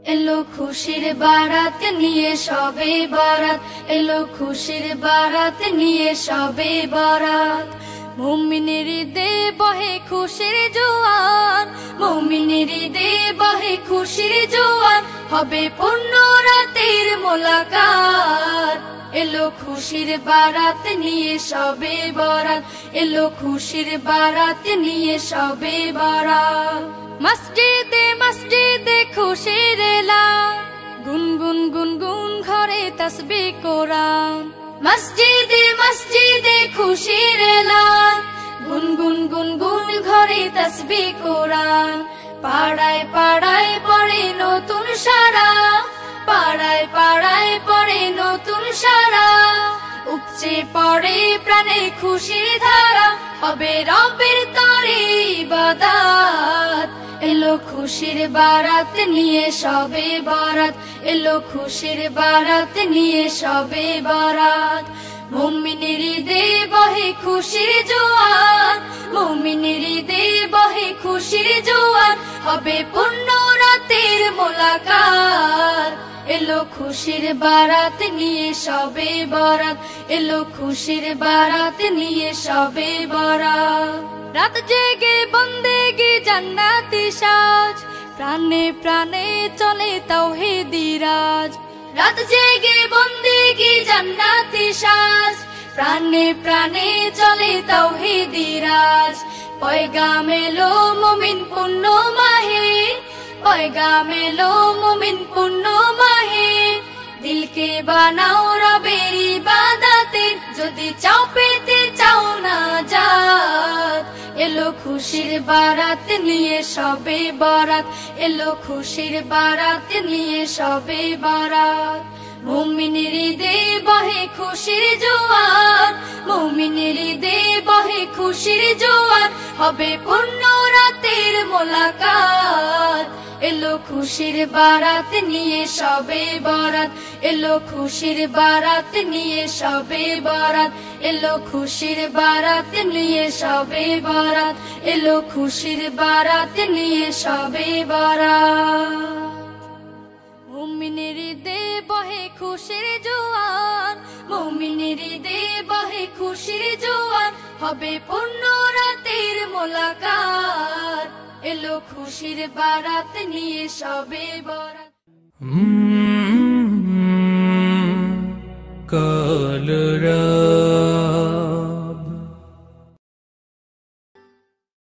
এলো খুশির বারাত নিয়ে সবে বরাত, এলো খুশির বারাত নিয়ে সবে বরাত। মুমিনের হৃদে বহে খুশির জোয়ার, মুমিনের হৃদে বহে খুশির জোয়ার, হবে পূর্ণ রাতের মোলাকাত। এলো খুশির বারাত নিয়ে সবে বরাত, এলো খুশির বারাত নিয়ে সবে বরাত। মসজিদে মসজিদে খুশির এলান, গুনগুন গুনগুন ঘরে তাসবিহ কোরআন। মসজিদে মসজিদে খুশির এলান, গুনগুন গুনগুন ঘরে তাসবিহ কোরআন। পাড়ায় পাড়ায় পড়ে নতুন সারা, পাড়ায় পাড়ায় পড়ে নতুন সারা। উপচে পড়ে প্রাণে খুশির ধারা, হবে রবের তরে ইবাদত। এলো খুশির বারাত নিয়ে সবে বরাত, এলো খুশির বারাত নিয়ে সবে বরাত। মুমিনের হৃদে বহে খুশির জোয়ার, মুমিনের হৃদে বহে খুশির জোয়ার, হবে পূর্ণ রাতের মোলাকাত। এলো খুশির বারাত নিয়ে সবে বরাত, এলো খুশির বারাত নিয়ে সবে বরাত। রাত জেগে বন্দেগি জান্নাতি সাজ, প্রাণে প্রাণে চলে তাওহীদি রাজ। রাত জেগে বন্দেগি জান্নাতি সাজ, প্রাণে প্রাণে চলে তাওহীদি রাজ। পয়গাম এলো মুমিন পূর্ণ মাহে, পয়গাম এলো মুমিন পূর্ণ মাহে। দিলকে বানাও রবের ইবাদতে, যদি চাও পেতে চাও না জাত। এলো খুশির বারাত নিয়ে সবে বরাত, এলো খুশির বারাত নিয়ে সবে বরাত। মুমিনের হৃদে বহে খুশির জোয়ার, মুমিনের হৃদে বহে খুশির জোয়ার, হবে পূর্ণ রাতের মোলাকাত। এলো খুশির বারাত নিয়ে সবে বরাত, এলো খুশির বারাত নিয়ে সবে বরাত, এলো খুশির বারাত নিয়ে সবে বরাত, এলো খুশির বারাত নিয়ে সবে বরাত। মুমিনের হৃদে বহে খুশির জোয়ার, মুমিনের হৃদে বহে খুশির জোয়ার, হবে পূর্ণ রাতের মোলাকাত। এলো খুশির বারাত নিয়ে সবে বরাত।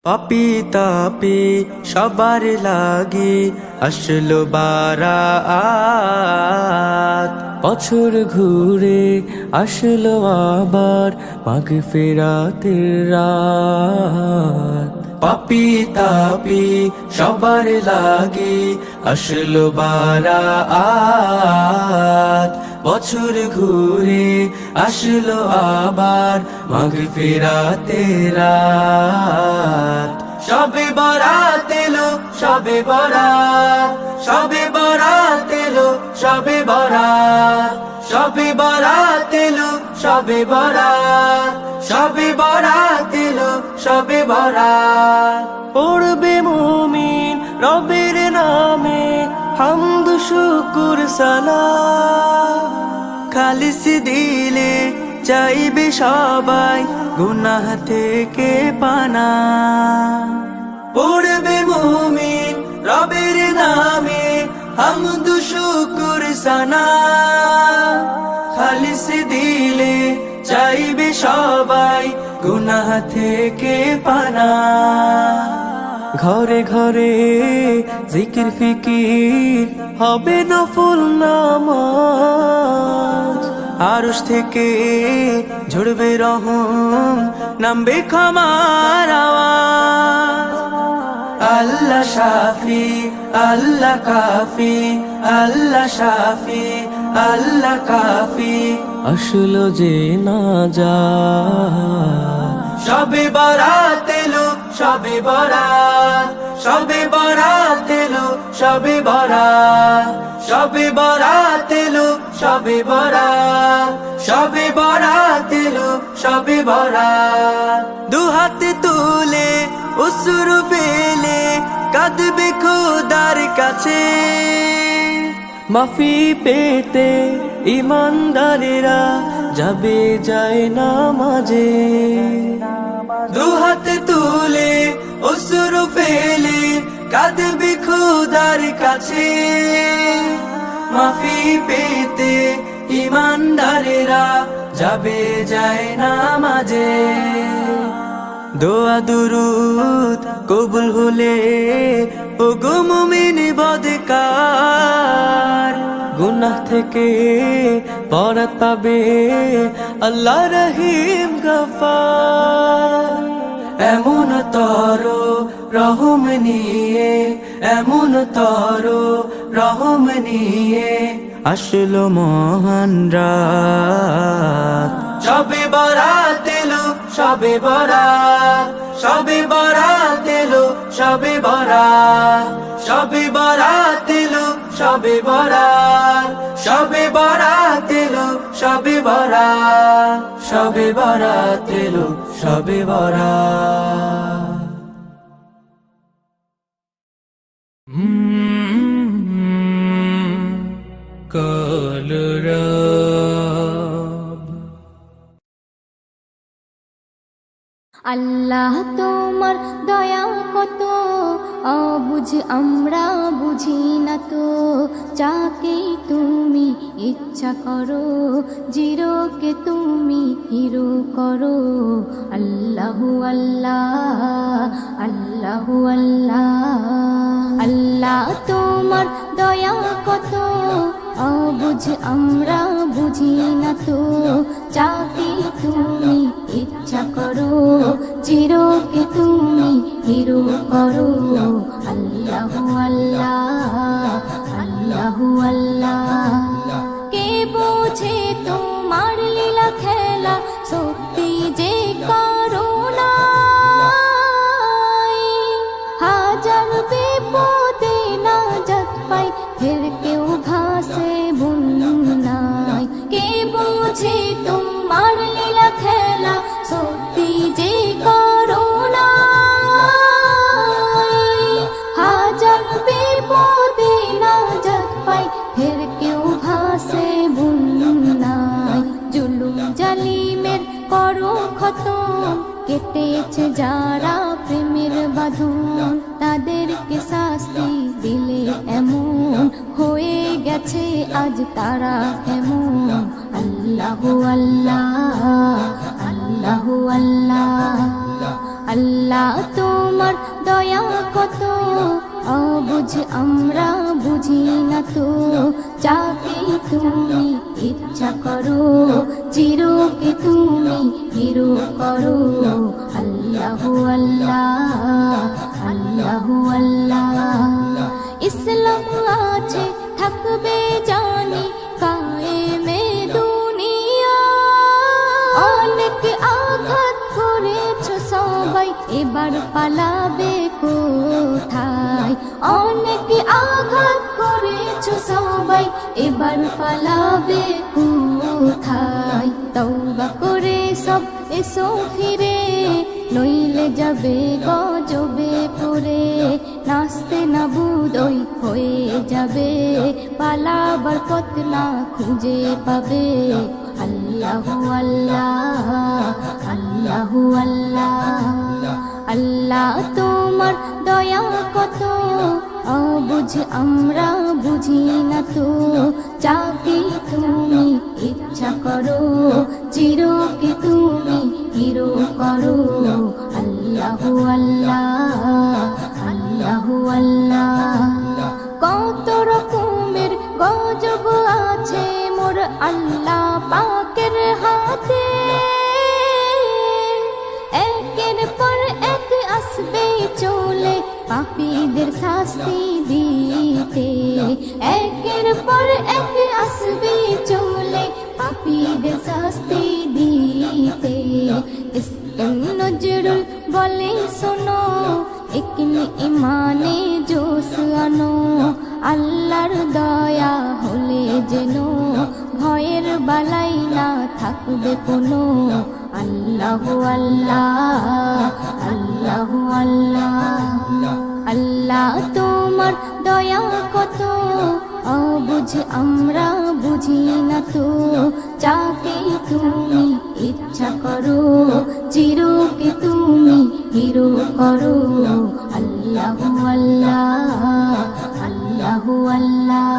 পাপি তাপি সবার লাগি আসলো বারাত, বছর ঘুরে আসলো আবার মাগফিরাতের রাত। পাপি তাপি সবার লাগি আসলো বারাত, বছর ঘুরে আসলো আবার মাগফিরাতের রাত। সবে বরাত এলো সবে বরাত, সবে বরাত এলো সবে বরাত, সবে বরাত এলো সবে বরাত, সবে বরাত এলো সবে বরাত। পড়বে মুমিন রবের নামে হামদ শুকুর সালাত, খালিস দিলে চাইবে সবাই গুনাহ থেকে পানা। পড়বে মুমিন রবের নামে হামদ শুকুর সানা, খালিস দিলে চাইবে সবাই গুনাহ থেকে পানা। ঘরে ঘরে জিকির ফিকির হবে নফল নামাজ, আরশ থেকে ঝরবে রহম নামবে ক্ষমার আওয়াজ। আল্লাহ শাফি আল্লাহ কাফি, আল্লাহ শাফি আল্লাহ কাফি, আসলো যে নাজাত। সবে বরাত এলো সবে বরাত, সবে বরাত এলো সবে বরাত, সবে বরাত এলো সবে বরাত, সবে বরাত এলো সবে বরাত। দুহাতে তুলে অশ্রু ফেলে কাঁদবে খোদার কাছে, মাফি পেতে ইমানদারেরা যাবে যায় নামাজে। দুহাত তুলে অশ্রু ফেলে কাঁদবে খোদার কাছে, মাফি পেতে ইমানদারেরা যাবে যায় নামাজে। দোয়া দুরুদ কবুল হলে ও গো মুমিন বদকার, গুনাহ থেকে পরাত পাবে আল্লাহ রহিম গফার। এমন তর রহম নিয়ে, এমন তর রহম নিয়ে আসলো মহান রাত। শবে বরাত এলো, শবে বরাত, শবে বরাত এলো, শবে বরাত, শবে বরাত এলো, শবে বরাত, শবে বরাত এলো, শবে বরাত, শবে বরাত এলো, শবে বরাত। আল্লাহ তোমার দয়া কত অবুঝ আমরা বুঝি না তো, যাকে তুমি ইচ্ছা করো জিরোকে তুমি হিরো করো। আল্লাহু আল্লাহ, আল্লাহু আল্লাহ। আল্লাহ তোমার দয়া কত অবুঝ আমরা বুঝি না তো, যাকে তুমি ইচ্ছা করো জিরোকে তুমি হিরো করো। আল্লাহু আল্লাহ, আল্লাহু আল্লাহ। কে বোঝে তোমার লীলা খেলা, সত্যি যে করুণা। হাজার বিপদে নাজাত পাই, ফের কেউ ভাসে বন্যায়। কে বোঝে তোমার লীলা খেলা, সত্যি যে করুণা। হাজার বিপদে নাজাত পাই, ফের কেউ ভাসে বন্যায়। জুলুম জালিমের করো খতম, কেটেছে যারা প্রেমের বাঁধন, তাদেরকে শাস্তি দিলে এমন হয়ে গেছে আজ তারা কেমন। আল্লাহু আল্লাহ, আল্লাহু আল্লাহ। আল্লাহ তোমার দয়া কত অবুঝ আমরা বুঝি না তো, যাকে তুমি ইচ্ছা করো জিরোকে তুমি হিরো করো। আল্লাহু আল্লাহ, আল্লাহু আল্লাহ। ইসলাম আছে থাকবে জানি কায়েমে দুনিয়া, অনেক আঘাত করেছো সবাই এবার পালাবে কোথায়। অনেক আঘাত করেছো সবাই এবার পালাবে কোথায়। তওবা করে সব এসো ফিরে, নইলে যাবে গজবে পড়ে। নাচতে না বুদই হয়ে যাবে, পালাবার পথ না খুঁজে পাবে। আল্লাহু আল্লাহ, আল্লাহু আল্লাহ। আল্লাহ তোমার দয়া কত অবুঝ আমরা বুঝি না তো, যাকে তুমি ইচ্ছা করো চিরকে তুমি হিরো করো। আল্লাহু আল্লাহ, আল্লাহু আল্লাহ। কত রকমের গজব আছে মোর আল্লাহ পাকের হাতে, একের পর এক আসবে চলে পাপীদের শাস্তি দিতে। একের পর এক আসবে চলে পাপীদের শাস্তি দিতে। নজরুল বলে শোনো, একনি ইমানে জোশ আনো। আল্লাহর দয়া হলে যেন ভয়ের বালাই না থাকবে কোনো। আল্লাহু আল্লাহ, আল্লাহু আল্লাহ। আল্লাহ তোমার দয়া কত অবুঝ বুঝ আমরা বুঝি না তো, যাকে তুমি ইচ্ছা করো চিরকে তুমি হিরো করো। আল্লাহু আল্লাহ, আল্লাহু আল্লাহ।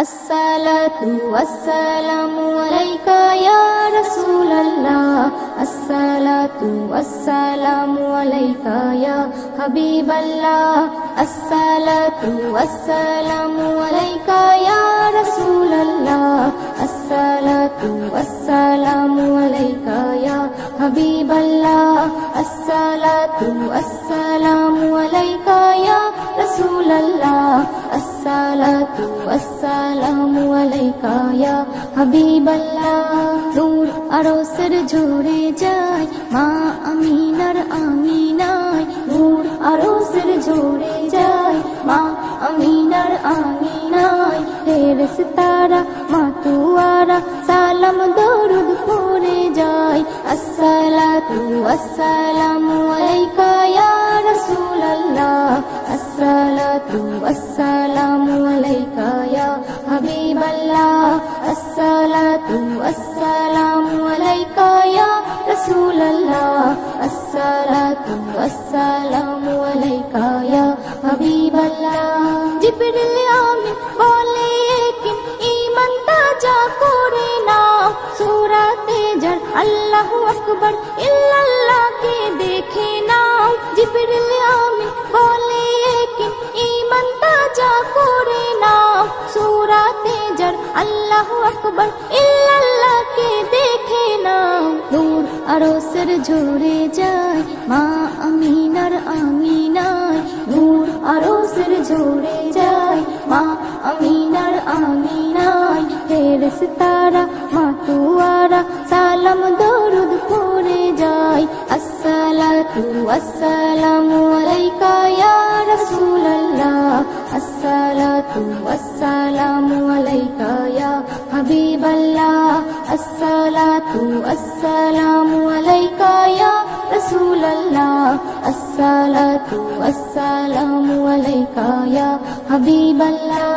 আসসালাতু ওয়াসসালামু আলাইকা ইয়া রাসূলাল্লাহ, আসসালাতু ওয়াসসালামু আলাইকা ইয়া হাবিবাল্লাহ, আসসালাতু ওয়াসসালামু আলাইকা ইয়া রাসূলাল্লাহ, আসসালাতু ওয়াসসালামু আলাইকা ইয়া হাবিবাল্লাহ, আসসালাতু ওয়াসসালামু আলাইকা ইয়া রাসূলাল্লাহ, আসসালাতু ওয়াসসালামু আলাইকা ইয়া হাবিবাল্লাহ। নূর আরশের ঝরে যায় মা আমিনার আমিনায়, নূর আরশের ঝরে যায় মা আমিনার আমিনায়। ফেরেশতারা মাতুয়ারা সালাম দরুদ পড়ে যায়। আসসালাতু ওয়াসসালামু আলাইকা ইয়া রাসূলাল্লাহ, আসসালাতু ওয়াসসালামু আলাইকা ইয়া হাবিবাল্লাহ, আসসালাতু ওয়াসসালামু আলাইকা ইয়া রাসূলাল্লাহ, আসসালাতু ওয়াসসালামু আলাইকা ইয়া হাবিবাল্লাহ। জিবরিল আমিন বলে কি ঈমান তাজা করে নাও, সূরাতে জার আল্লাহু আকবার ইল্লাল্লাহকে দেখে নাও। জিবরিল আমিন বলে কি ঈমান তাজা করে নাও, সূরাতে জার আল্লাহু আকবার ইল্লাল্লাহকে দেখে নাও। নূর আরশের ঝরে যায় মা আমিনার আমিনায়, নূর আরশের ঝরে যায় মা আমিনার আমিনায়। ফেরেশতারা মাতুয়ারা সালাম দরুদ পড়ে যায়। আসসালাতু ওয়াসসালামু আলাইকা ইয়া রাসূলাল্লাহ, আসসালাতু ওয়াসসালামু আলাইকা ইয়া হাবিবাল্লাহ, আসসালাতু ওয়াসসালামু আলাইকা ইয়া রাসূলাল্লাহ, আসসালাতু ওয়াসসালামু আলাইকা ইয়া হাবিবাল্লাহ।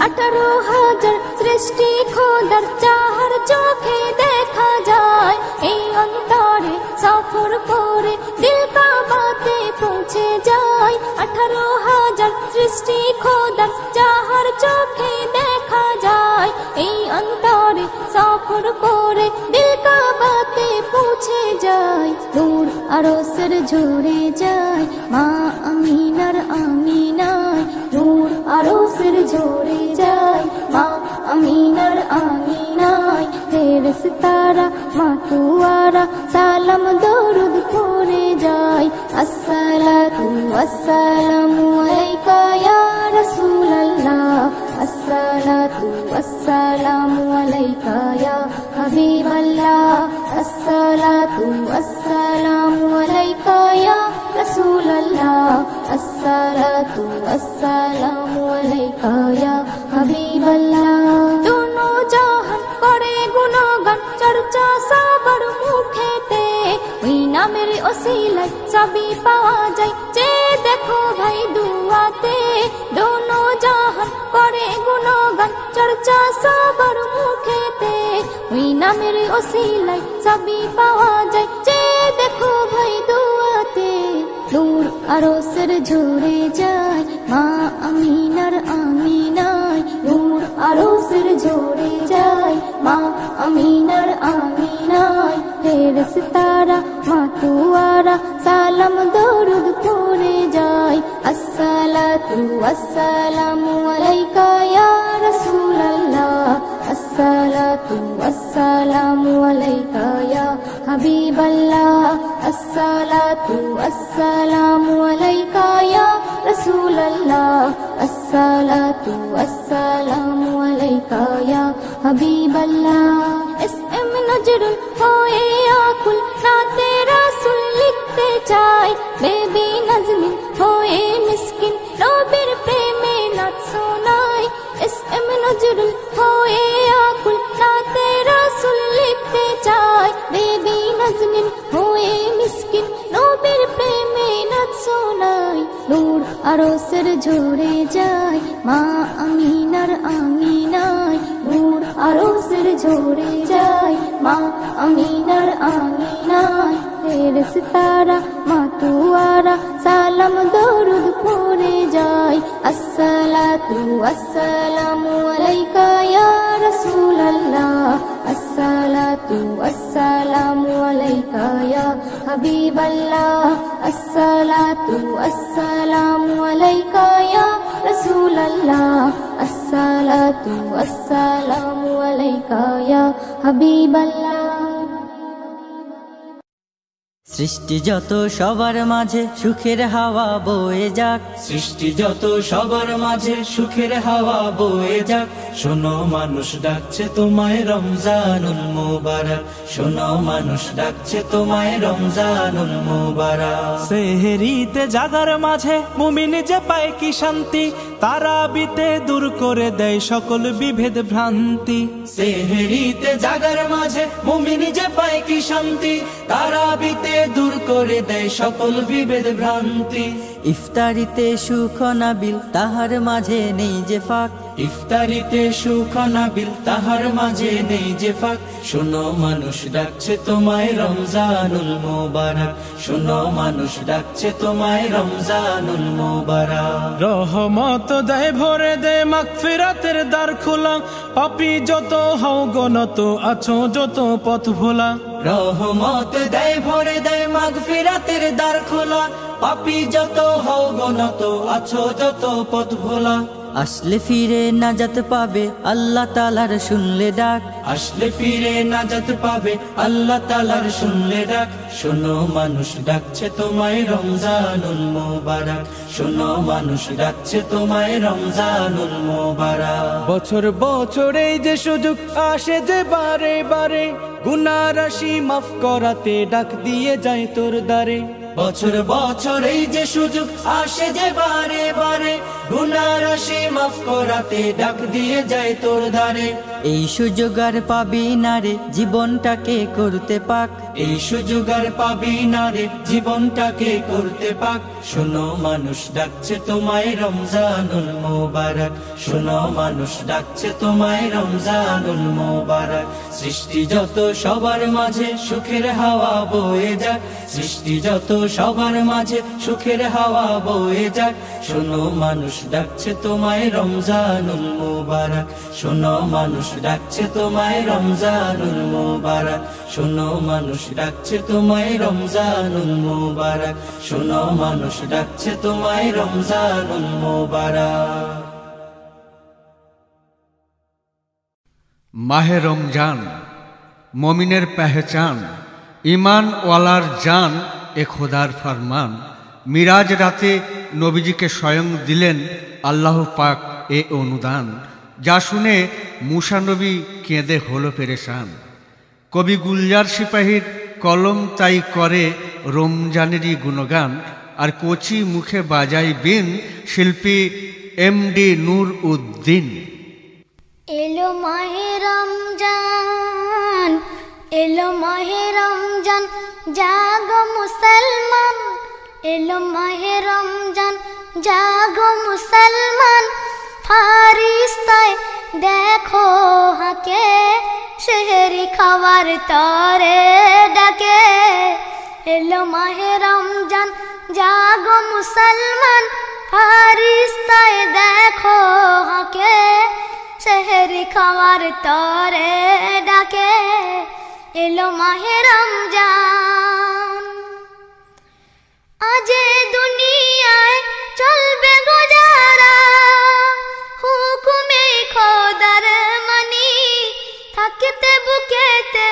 18,000 সৃষ্টি খোদার চাহার চোখে দেখা যায়, এই অন্তরে সফর করে দিল কাবাতে পৌঁছে যায়। 18,000 সৃষ্টি খোদার চাহার চোখে দেখা যায়, এই অন্তরে সফর করে দিল কাবাতে পৌঁছে যায়। নূর আরশের ঝরে যায় মা আমিনার আমিনায়, নূর আরশের ঝরে যায় মা আমিনার আমিনায়। ফেরেশতারা মাতুয়ারা সালাম দরুদ পড়ে যায়। আসসালাতু ওয়াসসালামু আলাইকা ইয়া রাসূলাল্লাহ, আসসালাতু ওয়াসসালামু আলাইকা ইয়া হাবিবাল্লাহ, আসসালাতু ওয়াসসালামু আলাইকা ইয়া রাসূলাল্লাহ, আসসালাতু ওয়াসসালামু আলাইকা ইয়া হাবিবাল্লাহ। দোনো জাহান করে গুণগান চর্চা সবার মুখেতে, ওই নামের ওসিলায় সবই পাওয়া যায় যে দেখো ভাই দুয়াতে। দোনো জাহান করে গুণগান চর্চা সবার মুখেতে, ওই নামের ওসিলায় সবই পাওয়া যায় যে দেখো ভাই দুয়াতে। নূর আরশের ঝরে যায় মা আমিনার আমিনায়, নূর আরশের ঝরে যায় মা আমিনার আমিনায়। ফেরেশতারা মাতুয়ারা সালাম দরুদ পড়ে যায়। আসসালাতু ওয়াসসালামু আলাইকা ইয়া রাসূলাল্লাহ, আসসালাতু ওয়াসসালামু আলাইকা ইয়া হাবিবাল্লাহ, আসসালাতু ওয়াসসালামু আলাইকা ইয়া রাসূলাল্লাহ, আসসালাতু ওয়াসসালামু আলাইকা ইয়া হাবিবাল্লাহ। এসএম নজরুল হয়ে আকুল নাতে রাসূল লিখতে চাই, বেবি নাজনীন হয়ে মিসকিন নবীর প্রেমে নাচ শোনাই। এসএম নজরুল হয়ে আকুল নাতে রাসূল লিখতে চাই, বেবি নাজনীন হয়ে মিসকিন নবীর প্রেমে নাচ শোনাই। নূর আরশের ঝরে যায় মা আমিনার আঙিনায় নূর আরশের ঝরে যায় মা আমিনার আঙিনায় ফেরেশতারা মাতুয়ারা সালাম দরুদ পড়ে যায় আসসালাতু ওয়াসসালামু আলাইকা ইয়া রাসূলুল্লাহ আসসালাতু ওয়াসসালামু আলাইকা ইয়া হাবিবাল্লাহ আসসালাতু ওয়াসসালামু আলাইকা ইয়া রাসূলুল্লাহ আসসালাতু ওয়াসসালামু আলাইকা ইয়া হাবিবাল্লাহ। সৃষ্টি যত সবার মাঝে সুখের হাওয়া বয়ে যাক, সৃষ্টি যত সবার মাঝে সুখের হাওয়া বয়ে যাক। শোনো মানুষ ডাকছে তোমায় রমজানুল মুবারক, শোনো মানুষ ডাকছে তোমায় রমজানুল মুবারক। সেহরিতে জাগার মাঝে মুমিন যে পায় কি শান্তি, তারাবিতে দূর করে দেয় সকল বিভেদ ভ্রান্তি। সেহরিতে জাগার মাঝে মুমিন যে পায় কি শান্তি, তারাবিতে দূর করে দেয় সকল বিভেদ ভ্রান্তি। ইফতারিতে সুখ নাবিল তাহার মাঝে নেই যে ফাঁক, ইফতারিতে সুখ নাবিল তাহার মাঝে নেই যে ফাঁক। শোনো মানুষ ডাকছে তোমায় রমজানুল মুবারক, শোনো মানুষ ডাকছে তোমায় রমজানুল মুবারক। রহমত দেয় ভরে দেয় মাগফিরাতের দ্বার খোলা, পাপী যত হও গনত আছো যত পথ ভোলা। রহমত দেয় ভরে দেয় মাগফিরাতের দ্বার খোলা, পাপী যত হও গনত আছো যত পথ ভোলা। আসলে ফিরে নাজাত পাবে আল্লাহ তাআলার শুনলে ডাক, আসলে ফিরে নাজাত পাবে আল্লাহ তাআলার শুনলে ডাক। শোনো মানুষ ডাকছে তোমায় রমজানুল মুবারক, শোনো মানুষ ডাকছে তোমায় রমজানুল মুবারক। বছর বছর এই যে সুযোগ আসে যে বারে বারে, গুনাহ রাশি মাফ করাতে ডাক দিয়ে যায় তোর দ্বারে। বছর বছর এই যে সুযোগ আসে যে বারে বারে, গুনাহ রাশি মাফ করাতে ডাক দিয়ে যায় তোর ধারে। এই সুযোগ আর পাবি না রে জীবনটাকে করতে পাক, এই সুযোগ আর পাবি না রে জীবনটাকে করতে পাক। শোনো মানুষ ডাকছে তোমায় রমজানুল মুবারক, শোনো মানুষ ডাকছে তোমায় রমজানুল মুবারক। সৃষ্টি যত সবার মাঝে সুখের হাওয়া বয়ে যাক, সৃষ্টি যত সবার মাঝে সুখের হাওয়া বয়ে যাক। শোনো মানুষ ডাকছে তোমায় রমজানুল মুবারক, শোনো মানুষ ডাকছে তোমায় রমজানুল মুবারক, শোনো মানুষ ডাকছে তোমায় রমজানুল মুবারক, শোনো মানুষ ডাকছে তোমায় রমজানুল মুবারক। মাহে রমজান মমিনের পেহচান, ইমান ওয়ালার জান এ খোদার ফরমান। মিরাজ রাতে নবীজিকে স্বয়ং দিলেন আল্লাহ পাক এ অনুদান, যা শুনে মুসা নবী কেঁদে হলো পেরেশান। কবি গুলজার সিপাহীর কলম তাই করে রমজানেরই গুণগান, আর কচি মুখে বাজাই বিন শিল্পী এমডি নূর উদ্দিন। এলো মাহে রমজান, এলো মাহে রমজান, জাগো মুসলমান। এলো মাহে রমজান, জাগো মুসলমান। ফারিস্তায় দেখো হাকে, সেহরি খাওয়ার তরে ডাকে। এলো মাহে রমজান, জাগো মুসলমান। ফারিস্তায় দেখো হাকে, সেহরি খাওয়ার তরে ডাকে। এলো মাহে রমজান, আজ দুনিয়ায় চলবে গুজারা, হুকুমে খোদার মানি। থাকতে বুকেতে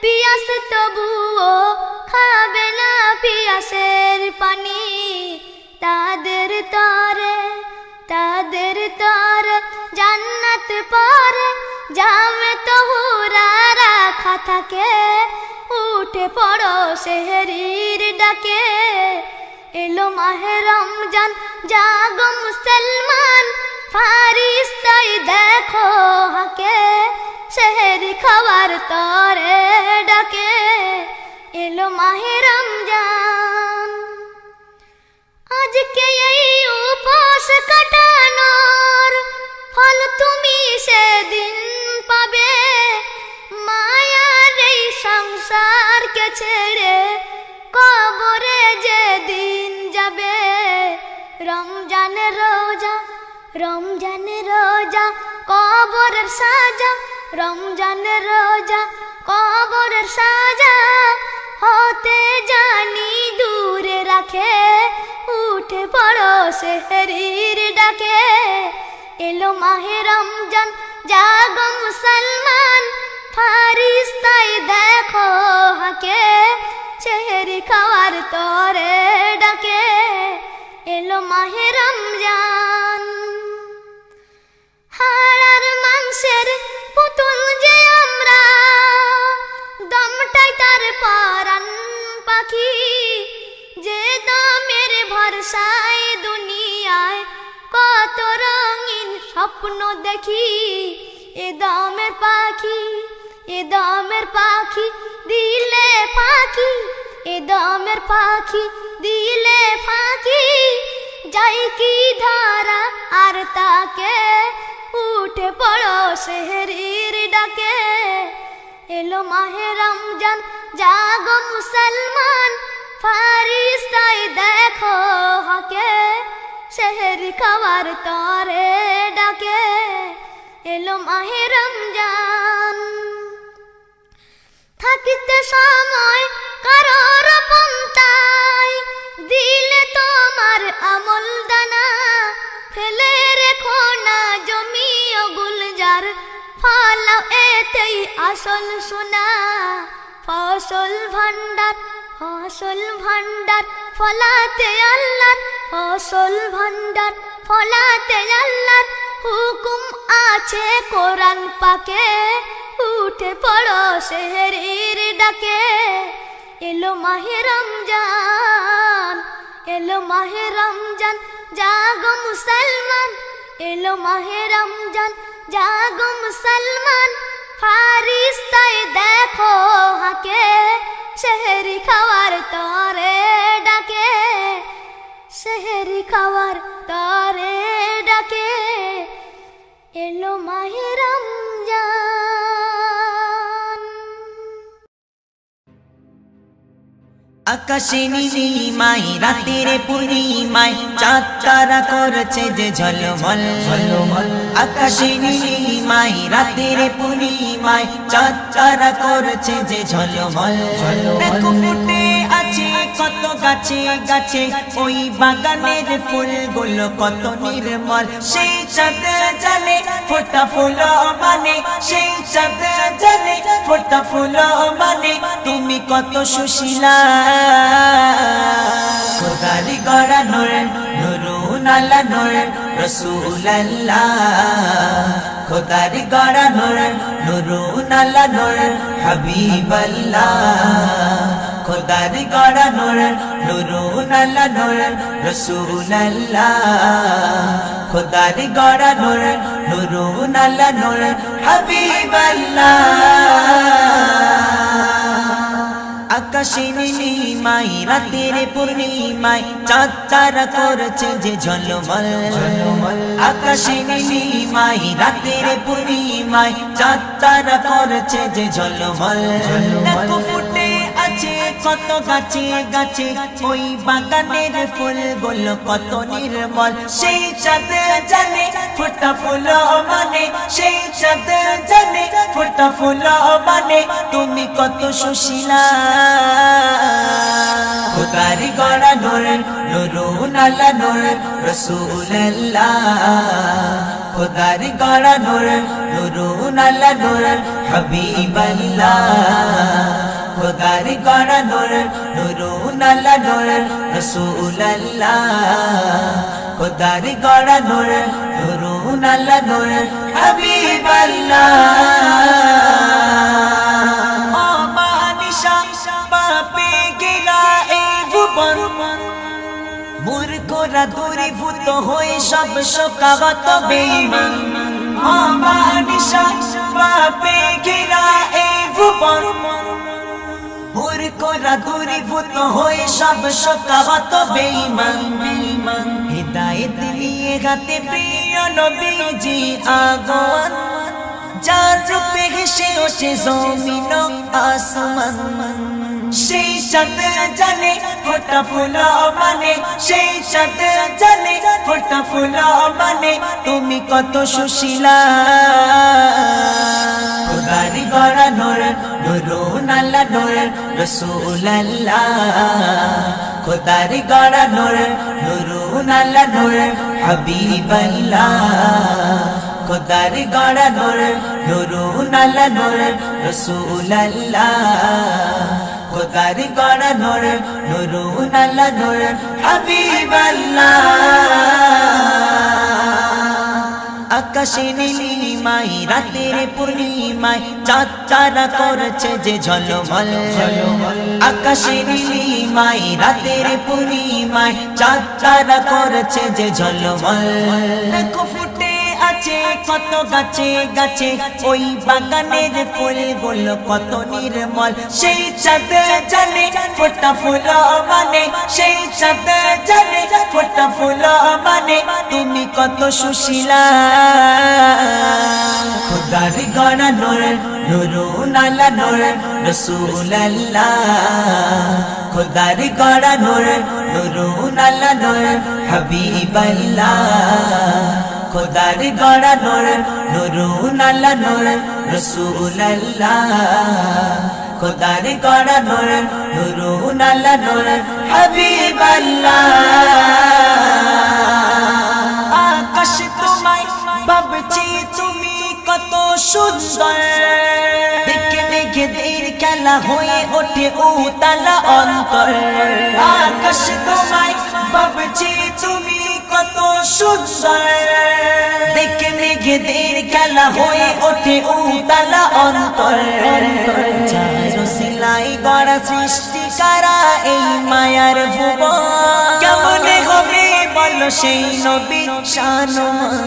পিয়াস তবুও খাবে না পিয়াসের পানি। তাদের তরে জান্নাত পারে, জামে তহুরা রাখা থাকে। উঠে পড়ো সেহরির ডাকে। এলো মাহে রমজান, জাগো মুসলমান। ফারিস্তায় দেখো হাকে, সেহরি খাওয়ার তরে ডাকে। এলো মাহে রমজান, আজকে এই উপোস কাটানোর ফল তুমি সেদিন পাবে। মায়ার এই সংসারকে ছেড়ে কবরে যেদিন যাবে। রমজানের রোজা, রমজানের রোজা কবরের সাজা, রমজানের রোজা কবরের সাজা হতে জানি দূরে রাখে। উঠে পড়ো সেহরির ডাকে, এলো মাহে রমজান জাগো মুসলমান। ফারিস্তাই দেখো হাকে, সেহরি খাওয়ার তরে ডাকে। এলো মাহে রমজান। হাড়ার মাংসের পুতুল যে আমরা, দমটাই তার পরাণ পাখি। যে দামের ভরসায় দুনিয়ায় কত রঙিন স্বপ্ন দেখি। এ দামের পাখি, এ দামের পাখি দিলে ফাঁকি, এ দামের পাখি দিলে ফাঁকি। যাই কি ধারা আর তাকে, উঠে পড়ো সেহরির ডাকে। এলো মাহে রমজান জাগো মুসলমান। ফারিস্তাই দেখো হাকে, সেহরি খাওয়ার তরে ডাকে। এলো মাহে রমজান। থাকিতে সময় কারোর পন্থায়, দিলে তোমার আমল দানা। ফেলে রেখো না জমিও গুলজার, ফলাও এতেই আসল সোনা। ফসল ভান্ডার, ফসল ভান্ডার ফলাতে আল্লাহর, ফসল ভান্ডার ফলাতে আল্লাহর হুকুম আছে কোরআন পাকে। উঠে পড়ো সেহরির ডাকে। এলো মাহে রমজান, এলো মাহে রমজান জাগো মুসলমান। এলো মাহে রমজান জাগো মুসলমান। ফারিস্তাই দেখো হাকে, সেহরি খাওয়ার তরে ডাকে। সেহরি খাওয়ার তরে ডাকে। এলো মাহে রমজান। আকাশে নীলিমায় রাতের পূর্ণিমায় চাঁদ তারা করছে যে ঝলমল। আকাশে নীলিমায় রাতের পূর্ণিমায় চাঁদ তারা করছে যে ঝলমল। দেখো ফুটে আছে কত গাছে গাছে, ওই বাগানের ফুলগুলো কত নির্মল। সেই চাঁদ জানে ফোটা ফুল মানে, সেই চাঁদ জানে ফোটা ফুল মানে। তুমি কত সুশীলা, খোদার গড়া নূর, নুরুন আলা নূর রাসূলুল্লাহ। খোদার গড়া নূর, নুরুন আলা নূর হাবিবাল্লাহ। খোদার গড়া নূর, নুরুন আলা নূর রাসূলুল্লাহ। খোদার গড়া নূর, নুরুন আলা নূর হাবিবাল্লাহ। আকাশে নীলিমায় রাতের পূর্ণিমায় চাঁদ তারা করছে যে ঝলমল। আকাশে নীলিমায় রাতের পূর্ণিমায় চাঁদ তারা করছে যে ঝলমল। দেখো ফুটে আছে কত গাছে গাছে, ওই বাগানের ফুলগুলো কত নির্মল। সেই চাঁদ জানে ফোটা ফুল মানে, সেই চাঁদ জানে ফোটা ফুল মানে। তুমি কত সুশীলা, খোদার গড়া নূর, নুরুন আলা নূর রাসূলুল্লাহ। খোদার গড়া নূর, নুরুন আলা নূর হাবিবাল্লাহ। খোদার গড়া নূর, নুরুন আলা নূর রাসূলুল্লাহ। খোদার গড়া নূর, নুরুন আলা নূর হাবিবাল্লাহ। মূর্খরা দূরীভূত হয়ে সব শোকাগত বেঈমান। অমানিসা পাপে ঘেরা এই ভুবন। মূর্খরা দূরীভূত হয়ে সব শোকাগত বেঈমান। হিদায়েত নিয়ে গাতে প্রিয় নবীজি আগমন যার রূপে হেসে ওঠে জমিন আসমান সেই চাঁদ জানে ফোটা ফুল মানে সেই চাঁদ জানে ফোটা ফুল মানে তুমি কত সুশীলা খোদার গড়া নূর নূরুন আল্লাহ নূর রাসূলুল্লাহ খোদার গড়া নূর নূরুন আল্লাহ নূর হাবিবাল্লাহ খোদার গড়া নূর নূরুন আল্লাহ নূর রাসূলুল্লাহ খোদার গড়া নূর নূরুন আল্লাহ নূর হাবিবাল্লাহ আকাশে নীলিমায় রাতের পূর্ণিমায় চাঁদ তারা করছে যে ঝলমল আকাশে নীলিমায় রাতের পূর্ণিমায় চাঁদ তারা করছে যে ঝলমল দেখো ফুটে আছে কত গাছে গাছে ওই বাগানের ফুলগুলো কত নির্মল সেই চাঁদ জানে ফোটা ফুল মানে সেই চাঁদ জানে ফোটা ফুল মানে তুমি কত সুশীলা খোদার গড়া নূর নূরুন আল্লাহ নূর রাসূলুল্লাহ খোদার গড়া নূর নূরুন আল্লাহ নূর হাবিবাল্লাহ খোদার গড়া নূর নূরুন আল্লাহ নূর রাসূলুল্লাহ খোদার গড়া নূর নূরুন আল্লাহ নূর হাবিবাল্লাহ আকাশ তোমায় ভাবছি তুমি কত সুন্দর দেখে দেখে দের খেলা হয়ে ওঠে উতালা অন্তর আকাশ তোমায় ভাবছি তুমি কত সুন্দর দেখে দেখে দের খেলা হয়ে ওঠে উতালা অন্তর সিলাই গড়া সৃষ্টি করা এই মায়ার ভুবন কেমনে হবে বলো সেই নবী শানুমান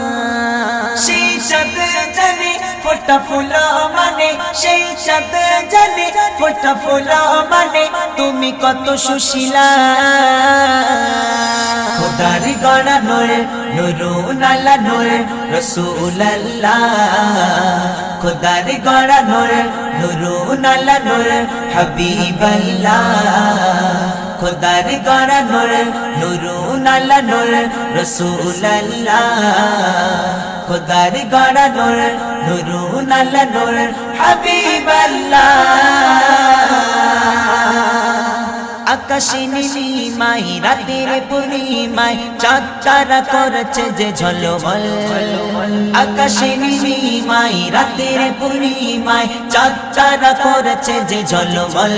সেই চাঁদ জানে ফোটা ফুল মানে সেই চাঁদ জানে ফোটা ফুল মানে তুমি কত সুশীলা খোদার গড়া নূর নূরুন আল্লাহ নূর রাসূলুল্লাহ খোদার গড়া নূর নূরুন আল্লাহ নূর হাবিবাল্লাহ খোদার গড়া নূর নূরুন আল্লাহ নূর রাসূলুল্লাহ খোদার গড়া নূর নূরুন আল্লাহ নূর হাবিবাল্লাহ আকাশে নীলিমায় রাতের পূর্ণিমায় চাঁদ তারা করছে যে ঝলমল আকাশে নীলিমায় রাতের পূর্ণিমায় চাঁদ তারা করছে যে ঝলমল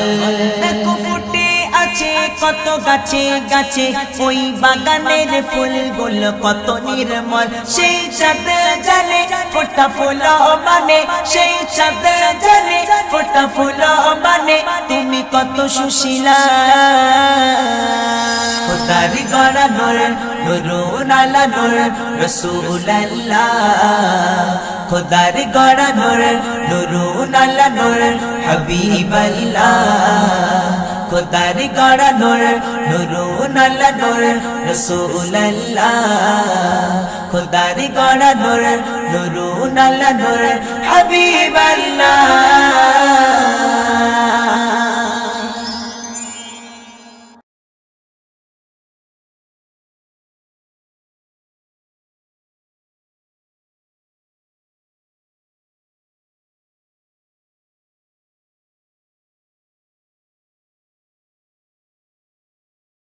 দেখো ফুটে আছে কত গাছে গাছে ওই বাগানের ফুলগুলো কত নির্মল সেই চাঁদ জানে ফোটা ফুল মানে সেই চাঁদ জানে ফোটা ফুল মানে তুমি কত সুশীলা খোদার গড়া নূর নূরুন আল্লাহ নূর রাসূলুল্লাহ খোদার গড়া নূর নূরুন আল্লাহ নূর হাবিবাল্লাহ খোদার গড়া নূর নূরুন আল্লাহ নূর রাসূলুল্লাহ খোদার গড়া নূর নূরুন আল্লাহ নূর হাবিবাল্লাহ